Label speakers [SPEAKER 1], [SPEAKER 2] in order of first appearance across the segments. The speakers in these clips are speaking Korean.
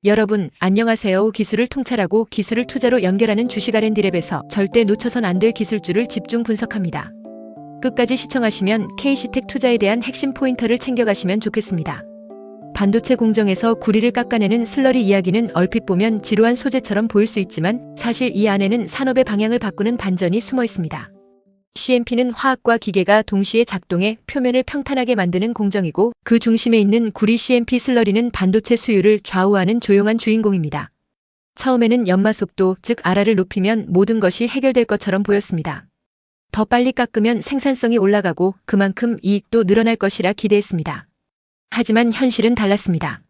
[SPEAKER 1] 여러분, 안녕하세요. 기술을 통찰하고 기술을 투자로 연결하는 주식 R&D랩에서 절대 놓쳐선 안 될 기술주를 집중 분석합니다. 끝까지 시청하시면 KC텍 투자에 대한 핵심 포인터를 챙겨가시면 좋겠습니다. 반도체 공정에서 구리를 깎아내는 슬러리 이야기는 얼핏 보면 지루한 소재처럼 보일 수 있지만 사실 이 안에는 산업의 방향을 바꾸는 반전이 숨어 있습니다. CMP는 화학과 기계가 동시에 작동해 표면을 평탄하게 만드는 공정이고 그 중심에 있는 구리 CMP 슬러리는 반도체 수율을 좌우하는 조용한 주인공입니다. 처음에는 연마 속도, 즉 R를 높이면 모든 것이 해결될 것처럼 보였습니다. 더 빨리 깎으면 생산성이 올라가고 그만큼 이익도 늘어날 것이라 기대했습니다. 하지만 현실은 달랐습니다.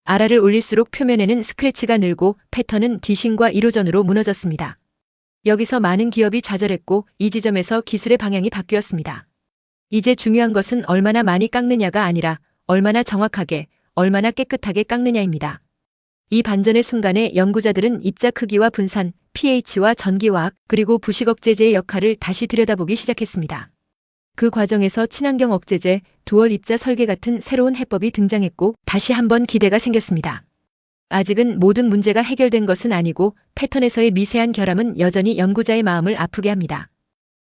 [SPEAKER 1] R를 올릴수록 표면에는 스크래치가 늘고 패턴은 디싱과 이로전으로 무너졌습니다. 여기서 많은 기업이 좌절했고 이 지점에서 기술의 방향이 바뀌었습니다. 이제 중요한 것은 얼마나 많이 깎느냐가 아니라 얼마나 정확하게, 얼마나 깨끗하게 깎느냐입니다. 이 반전의 순간에 연구자들은 입자 크기와 분산, pH와 전기화학, 그리고 부식 억제제의 역할을 다시 들여다보기 시작했습니다. 그 과정에서 친환경 억제제, 두월 입자 설계 같은 새로운 해법이 등장했고 다시 한번 기대가 생겼습니다. 아직은 모든 문제가 해결된 것은 아니고 패턴에서의 미세한 결함은 여전히 연구자의 마음을 아프게 합니다.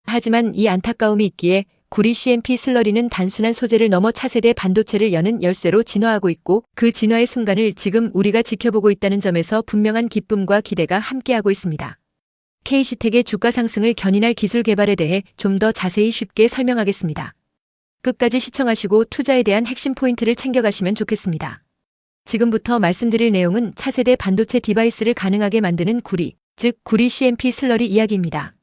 [SPEAKER 1] 하지만 이 안타까움이 있기에 구리 CMP 슬러리는 단순한 소재를 넘어 차세대 반도체를 여는 열쇠로 진화하고 있고 그 진화의 순간을 지금 우리가 지켜보고 있다는 점에서 분명한 기쁨과 기대가 함께하고 있습니다. KC텍의 주가 상승을 견인할 기술 개발에 대해 좀 더 자세히 쉽게 설명하겠습니다. 끝까지 시청하시고 투자에 대한 핵심 포인트를 챙겨가시면 좋겠습니다. 지금부터 말씀드릴 내용은 차세대 반도체 디바이스를 가능하게 만드는 구리, 즉 구리 CMP 슬러리 이야기입니다.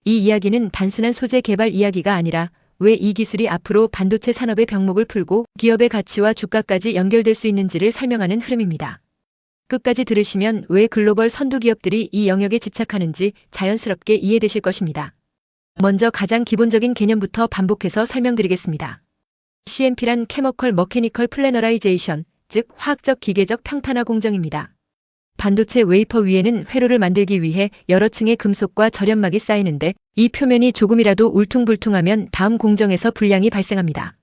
[SPEAKER 1] 이 이야기는 단순한 소재 개발 이야기가 아니라 왜 이 기술이 앞으로 반도체 산업의 병목을 풀고 기업의 가치와 주가까지 연결될 수 있는지를 설명하는 흐름입니다. 끝까지 들으시면 왜 글로벌 선두 기업들이 이 영역에 집착하는지 자연스럽게 이해되실 것입니다. 먼저 가장 기본적인 개념부터 반복해서 설명드리겠습니다. CMP란 Chemical Mechanical Planarization, 즉 화학적 기계적 평탄화 공정입니다. 반도체 웨이퍼 위에는 회로를 만들기 위해 여러 층의 금속과 절연막이 쌓이는데 이 표면이 조금이라도 울퉁불퉁하면 다음 공정에서 불량이 발생합니다.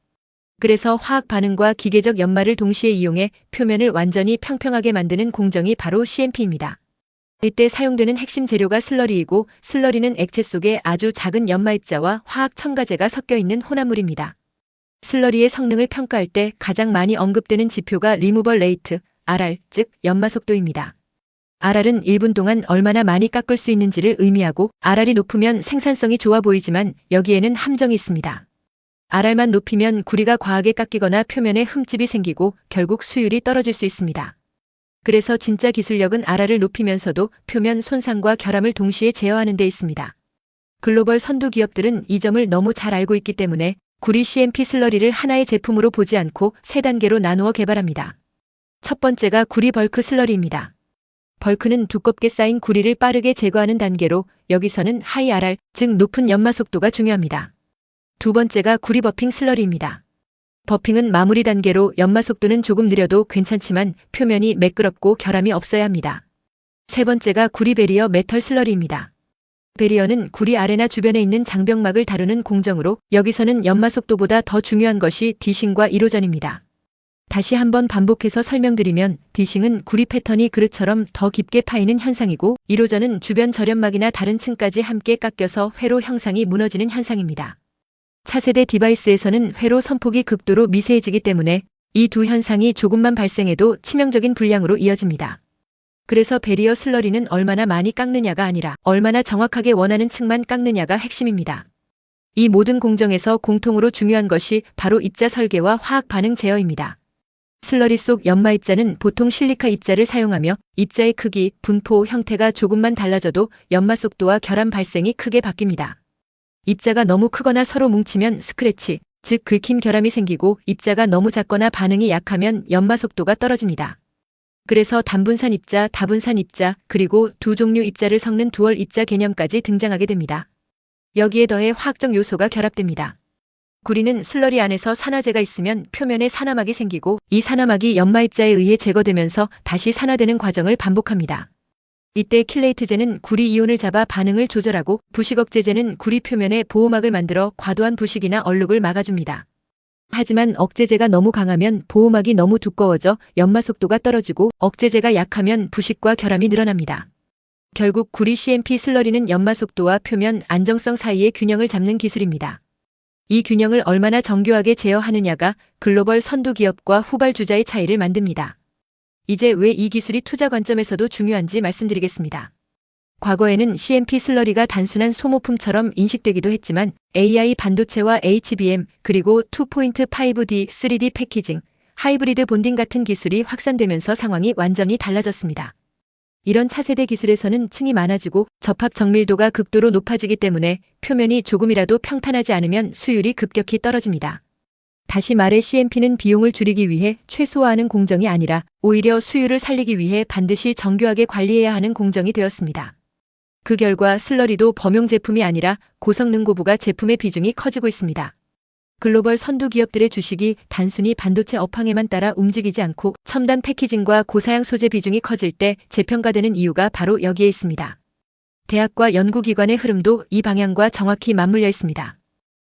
[SPEAKER 1] 그래서 화학 반응과 기계적 연마를 동시에 이용해 표면을 완전히 평평하게 만드는 공정이 바로 CMP입니다. 이때 사용되는 핵심 재료가 슬러리이고 슬러리는 액체 속에 아주 작은 연마 입자와 화학 첨가제가 섞여 있는 혼합물입니다. 슬러리의 성능을 평가할 때 가장 많이 언급되는 지표가 리무벌 레이트, RR, 즉 연마 속도입니다. RR은 1분 동안 얼마나 많이 깎을 수 있는지를 의미하고 RR이 높으면 생산성이 좋아 보이지만 여기에는 함정이 있습니다. RR만 높이면 구리가 과하게 깎이거나 표면에 흠집이 생기고 결국 수율이 떨어질 수 있습니다. 그래서 진짜 기술력은 RR을 높이면서도 표면 손상과 결함을 동시에 제어하는 데 있습니다. 글로벌 선두 기업들은 이 점을 너무 잘 알고 있기 때문에 구리 CMP 슬러리를 하나의 제품으로 보지 않고 세 단계로 나누어 개발합니다. 첫 번째가 구리 벌크 슬러리입니다. 벌크는 두껍게 쌓인 구리를 빠르게 제거하는 단계로 여기서는 하이 RR, 즉 높은 연마 속도가 중요합니다. 두 번째가 구리 버핑 슬러리입니다. 버핑은 마무리 단계로 연마 속도는 조금 느려도 괜찮지만 표면이 매끄럽고 결함이 없어야 합니다. 세 번째가 구리 베리어 메털 슬러리입니다. 베리어는 구리 아레나 주변에 있는 장벽막을 다루는 공정으로 여기서는 연마 속도보다 더 중요한 것이 디싱과 이로전입니다. 다시 한번 반복해서 설명드리면 디싱은 구리 패턴이 그릇처럼 더 깊게 파이는 현상이고 이로전은 주변 절연막이나 다른 층까지 함께 깎여서 회로 형상이 무너지는 현상입니다. 차세대 디바이스에서는 회로 선폭이 극도로 미세해지기 때문에 이 두 현상이 조금만 발생해도 치명적인 불량으로 이어집니다. 그래서 베리어 슬러리는 얼마나 많이 깎느냐가 아니라 얼마나 정확하게 원하는 층만 깎느냐가 핵심입니다. 이 모든 공정에서 공통으로 중요한 것이 바로 입자 설계와 화학 반응 제어입니다. 슬러리 속 연마 입자는 보통 실리카 입자를 사용하며 입자의 크기, 분포, 형태가 조금만 달라져도 연마 속도와 결함 발생이 크게 바뀝니다. 입자가 너무 크거나 서로 뭉치면 스크래치, 즉 긁힘 결함이 생기고 입자가 너무 작거나 반응이 약하면 연마 속도가 떨어집니다. 그래서 단분산 입자, 다분산 입자, 그리고 두 종류 입자를 섞는 두월 입자 개념까지 등장하게 됩니다. 여기에 더해 화학적 요소가 결합됩니다. 구리는 슬러리 안에서 산화제가 있으면 표면에 산화막이 생기고 이 산화막이 연마 입자에 의해 제거되면서 다시 산화되는 과정을 반복합니다. 이때 킬레이트제는 구리 이온을 잡아 반응을 조절하고 부식 억제제는 구리 표면에 보호막을 만들어 과도한 부식이나 얼룩을 막아줍니다. 하지만 억제제가 너무 강하면 보호막이 너무 두꺼워져 연마 속도가 떨어지고 억제제가 약하면 부식과 결함이 늘어납니다. 결국 구리 CMP 슬러리는 연마 속도와 표면 안정성 사이의 균형을 잡는 기술입니다. 이 균형을 얼마나 정교하게 제어하느냐가 글로벌 선두 기업과 후발 주자의 차이를 만듭니다. 이제 왜 이 기술이 투자 관점에서도 중요한지 말씀드리겠습니다. 과거에는 CMP 슬러리가 단순한 소모품처럼 인식되기도 했지만 AI 반도체와 HBM 그리고 2.5D, 3D 패키징, 하이브리드 본딩 같은 기술이 확산되면서 상황이 완전히 달라졌습니다. 이런 차세대 기술에서는 층이 많아지고 접합 정밀도가 극도로 높아지기 때문에 표면이 조금이라도 평탄하지 않으면 수율이 급격히 떨어집니다. 다시 말해 CMP는 비용을 줄이기 위해 최소화하는 공정이 아니라 오히려 수율을 살리기 위해 반드시 정교하게 관리해야 하는 공정이 되었습니다. 그 결과 슬러리도 범용 제품이 아니라 고성능 고부가 제품의 비중이 커지고 있습니다. 글로벌 선두 기업들의 주식이 단순히 반도체 업황에만 따라 움직이지 않고 첨단 패키징과 고사양 소재 비중이 커질 때 재평가되는 이유가 바로 여기에 있습니다. 대학과 연구기관의 흐름도 이 방향과 정확히 맞물려 있습니다.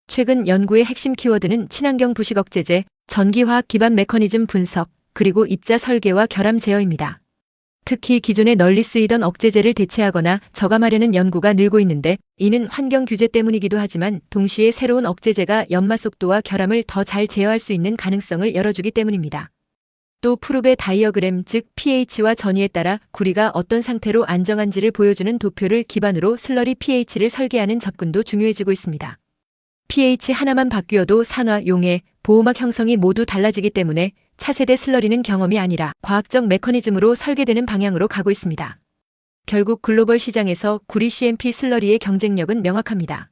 [SPEAKER 1] 최근 연구의 핵심 키워드는 친환경 부식 억제제, 전기화학 기반 메커니즘 분석, 그리고 입자 설계와 결함 제어입니다. 특히 기존에 널리 쓰이던 억제제를 대체하거나 저감하려는 연구가 늘고 있는데 이는 환경 규제 때문이기도 하지만 동시에 새로운 억제제가 연마 속도와 결함을 더 잘 제어할 수 있는 가능성을 열어주기 때문입니다. 또 프룹의 다이어그램 즉 pH와 전위에 따라 구리가 어떤 상태로 안정한지를 보여주는 도표를 기반으로 슬러리 pH를 설계하는 접근도 중요해지고 있습니다. pH 하나만 바뀌어도 산화, 용해, 보호막 형성이 모두 달라지기 때문에 차세대 슬러리는 경험이 아니라 과학적 메커니즘으로 설계되는 방향으로 가고 있습니다. 결국 글로벌 시장에서 구리 CMP 슬러리의 경쟁력은 명확합니다.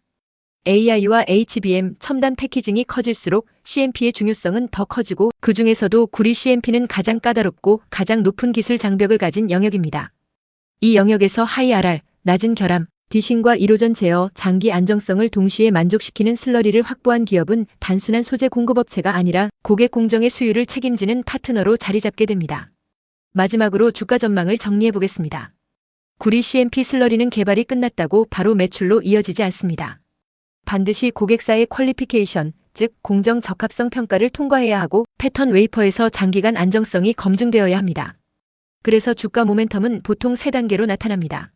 [SPEAKER 1] AI와 HBM 첨단 패키징이 커질수록 CMP의 중요성은 더 커지고 그 중에서도 구리 CMP는 가장 까다롭고 가장 높은 기술 장벽을 가진 영역입니다. 이 영역에서 하이 RR, 낮은 결함, 디싱과 1호전 제어, 장기 안정성을 동시에 만족시키는 슬러리를 확보한 기업은 단순한 소재 공급업체가 아니라 고객 공정의 수율을 책임지는 파트너로 자리 잡게 됩니다. 마지막으로 주가 전망을 정리해 보겠습니다. 구리 CMP 슬러리는 개발이 끝났다고 바로 매출로 이어지지 않습니다. 반드시 고객사의 퀄리피케이션, 즉 공정 적합성 평가를 통과해야 하고 패턴 웨이퍼에서 장기간 안정성이 검증되어야 합니다. 그래서 주가 모멘텀은 보통 3단계로 나타납니다.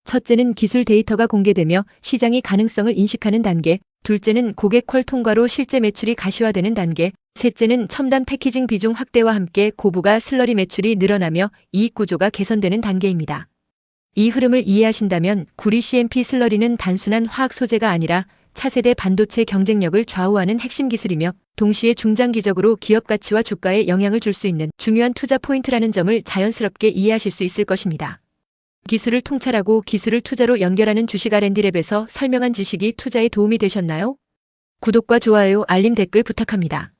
[SPEAKER 1] 첫째는 기술 데이터가 공개되며 시장이 가능성을 인식하는 단계, 둘째는 고객 퀄 통과로 실제 매출이 가시화되는 단계, 셋째는 첨단 패키징 비중 확대와 함께 고부가 슬러리 매출이 늘어나며 이익 구조가 개선되는 단계입니다. 이 흐름을 이해하신다면 구리 CMP 슬러리는 단순한 화학 소재가 아니라 차세대 반도체 경쟁력을 좌우하는 핵심 기술이며 동시에 중장기적으로 기업 가치와 주가에 영향을 줄 수 있는 중요한 투자 포인트라는 점을 자연스럽게 이해하실 수 있을 것입니다. 기술을 통찰하고 기술을 투자로 연결하는 주식 R&D랩에서 설명한 지식이 투자에 도움이 되셨나요? 구독과 좋아요, 알림 댓글 부탁합니다.